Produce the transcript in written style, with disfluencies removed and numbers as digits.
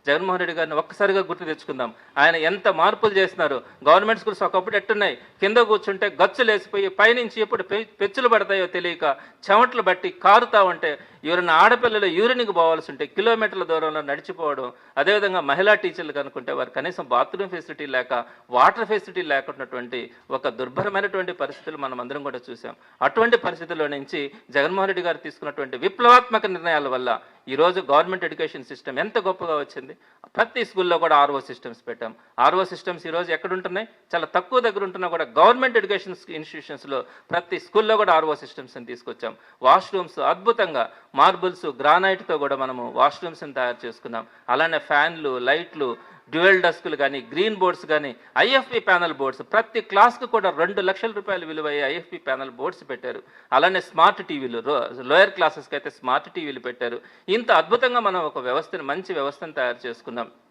జగన్మోహన్ రెడ్డి గారిని ఒక్కసారిగా గుర్తు తెచ్చుకుందాం. ఆయన ఎంత మార్పులు చేస్తున్నారు. గవర్నమెంట్ స్కూల్స్ ఒకప్పుడు ఎట్టున్నాయి, కింద కూర్చుంటే గచ్చులు వేసిపోయి పైనుంచి ఎప్పుడు పెచ్చులు పడతాయో తెలియక చెమటలు బట్టి కారుతా ఉంటే ఎవరైనా ఆడపిల్లలు యూరిన్కి పోవాల్సి ఉంటే కిలోమీటర్ల దూరంలో నడిచిపోవడం. అదేవిధంగా మహిళా టీచర్లు కనుక్కుంటే వారు కనీసం బాత్రూమ్ ఫెసిలిటీ లేక వాటర్ ఫెసిలిటీ లేకున్నటువంటి ఒక దుర్భరమైనటువంటి పరిస్థితులు మనం అందరం కూడా చూసాం. అటువంటి పరిస్థితుల్లో నుంచి జగన్మోహన్ రెడ్డి గారు తీసుకున్నటువంటి విప్లవాత్మక నిర్ణయాల వల్ల ఈరోజు గవర్నమెంట్ ఎడ్యుకేషన్ సిస్టమ్ ఎంత గొప్పగా వచ్చింది. ప్రతి స్కూల్లో కూడా ఆర్ఓ సిస్టమ్స్ పెట్టాం. ఆర్ఓ సిస్టమ్స్ ఈరోజు ఎక్కడ ఉంటున్నాయి, చాలా తక్కువ దగ్గర ఉంటున్నా కూడా గవర్నమెంట్ ఎడ్యుకేషన్ ఇన్స్టిట్యూషన్స్లో ప్రతి స్కూల్లో కూడా ఆర్ఓ సిస్టమ్స్ని తీసుకొచ్చాం. వాష్రూమ్స్ అద్భుతంగా మార్బుల్స్ గ్రానైట్తో కూడా మనము వాష్రూమ్స్ని తయారు చేసుకున్నాం. అలానే ఫ్యాన్లు, లైట్లు, డ్యూయల్ డస్కులు కానీ, గ్రీన్ బోర్డ్స్ కానీ, ఐఎఫ్పి ప్యానల్ బోర్డ్స్ ప్రతి క్లాస్కు కూడా 2 లక్షల రూపాయలు విలువయ్యే ఐఎఫ్పి ప్యానల్ బోర్డ్స్ పెట్టారు. అలానే స్మార్ట్ టీవీలు, లోయర్ క్లాసెస్కి అయితే స్మార్ట్ టీవీలు పెట్టారు. ఇంత అద్భుతంగా మనం ఒక వ్యవస్థను, మంచి వ్యవస్థను తయారు చేసుకున్నాం.